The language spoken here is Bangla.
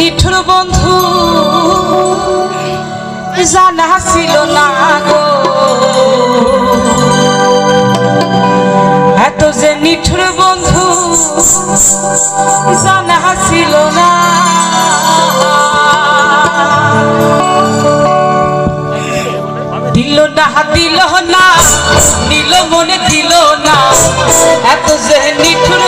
নিঠুর বন্ধু জানা ছিল না গো, এত যে নিঠুর বন্ধু জানা ছিল না। দিল না দিল না, দিল মনে দিল না, এত যে নিঠুর